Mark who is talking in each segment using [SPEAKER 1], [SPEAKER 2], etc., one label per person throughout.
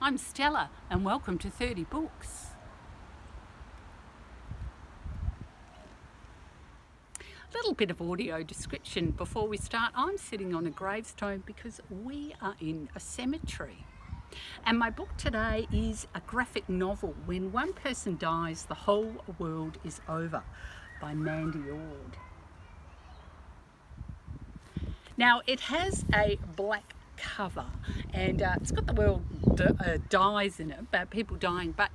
[SPEAKER 1] I'm Stella, and welcome to 30 Books. Little bit of audio description before we start. I'm sitting on a gravestone because we are in a cemetery. And my book today is a graphic novel, When One Person Dies, the Whole World is Over, by Mandy Ord. Now, it has a black cover and it's got the word dies in it, about people dying, but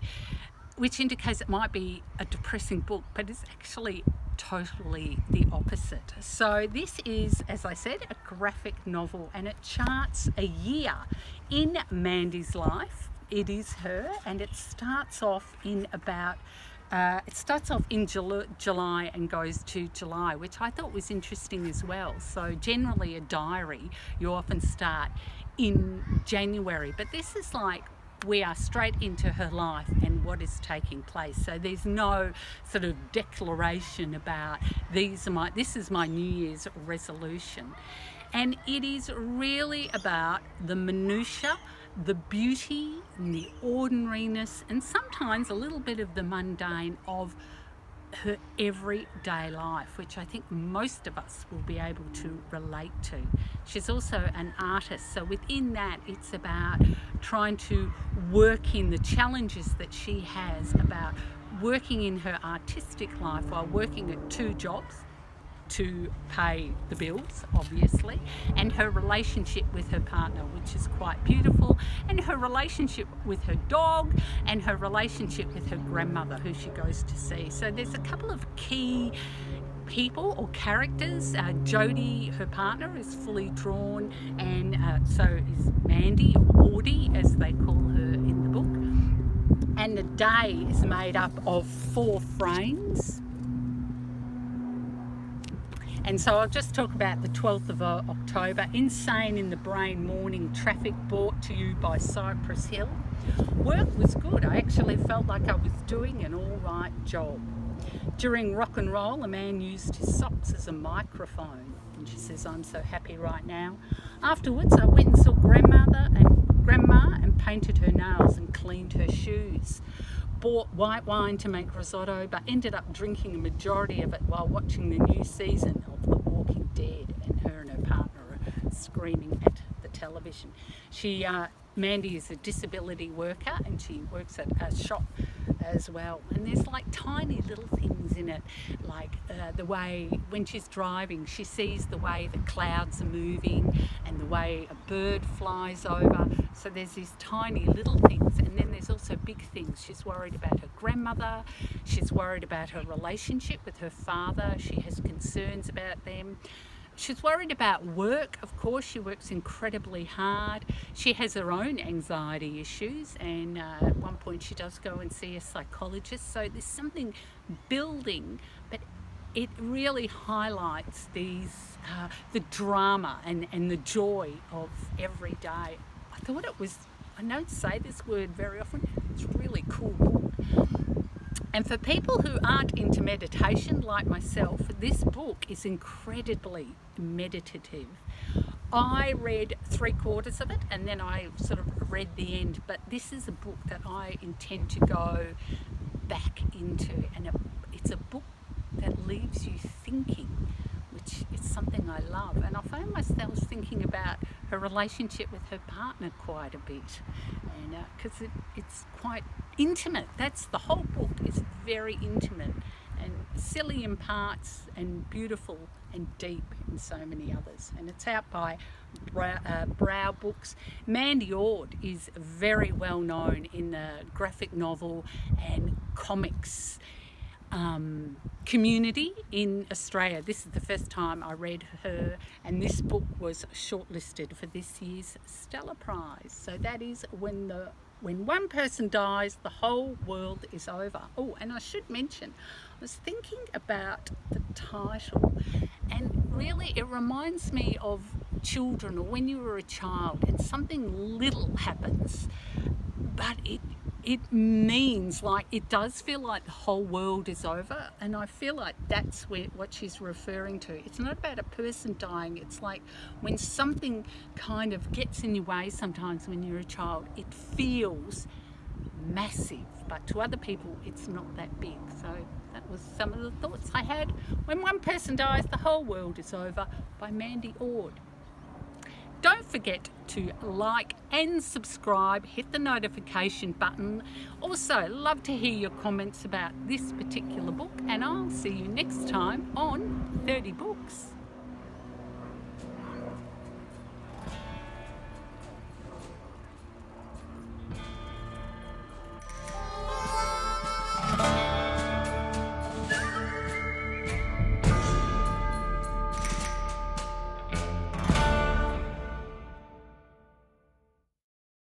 [SPEAKER 1] which indicates it might be a depressing book, but it's actually totally the opposite. So this is, as I said, a graphic novel, and it charts a year in Mandy's life. It is her, and it starts off in July and goes to July, which I thought was interesting as well. So generally a diary, you often start in January, but this is like we are straight into her life and what is taking place. So there's no sort of declaration about this is my New Year's resolution. And it is really about the minutiae, the beauty and the ordinariness, and sometimes a little bit of the mundane of her everyday life, which I think most of us will be able to relate to. She's also an artist, so within that it's about trying to work in the challenges that she has about working in her artistic life while working at 2 jobs to pay the bills, obviously, and her relationship with her partner, which is quite beautiful, and her relationship with her dog, and her relationship with her grandmother, who she goes to see. So there's a couple of key people or characters. Jodie, her partner, is fully drawn, and so is Mandy, or Audie as they call her in the book. And the day is made up of 4 frames. And so I'll just talk about the 12th of October, Insane in the Brain Morning Traffic, brought to you by Cypress Hill. Work was good. I actually felt like I was doing an all right job. During rock and roll, a man used his socks as a microphone. And she says, I'm so happy right now. Afterwards, I went and saw Grandma and painted her nails and cleaned her shoes. Bought white wine to make risotto, but ended up drinking a majority of it while watching the new season of The Walking Dead, and her partner are screaming at the television. Mandy is a disability worker, and she works at a shop as well. And there's like tiny little things in it, like the way when she's driving, she sees the way the clouds are moving and the way a bird flies over. So there's these tiny little things, and then there's also big things. She's worried about her grandmother. She's worried about her relationship with her father. She has concerns about them. She's worried about work. Of course, she works incredibly hard. She has her own anxiety issues, and at one point she does go and see a psychologist. So there's something building, but it really highlights the drama and the joy of every day. I thought it was, I don't say this word very often, it's a really cool book. And for people who aren't into meditation like myself, this book is incredibly meditative. I read 3/4 of it and then I sort of read the end, but this is a book that I intend to go back into, and it's a book that leaves you thinking, which is something I love. And I found myself thinking about her relationship with her partner quite a bit, and because it's quite intimate. That's the whole book, is very intimate and silly in parts and beautiful and deep in so many others. And it's out by Brow Books. Mandy Ord is very well known in the graphic novel and comics community in Australia. This is the first time I read her, and this book was shortlisted for this year's Stella Prize. So that is When One Person Dies, the Whole World is Over. Oh, and I should mention, I was thinking about the title, and really it reminds me of children, or when you were a child and something little happens, but it means, like, it does feel like the whole world is over, and I feel like that's what she's referring to. It's not about a person dying. It's like when something kind of gets in your way sometimes when you're a child, it feels massive, but to other people it's not that big. So that was some of the thoughts I had. When one person dies, the whole world is over, by Mandy Ord. Don't forget to like and subscribe, hit the notification button. Also, love to hear your comments about this particular book, and I'll see you next time on 30 Books.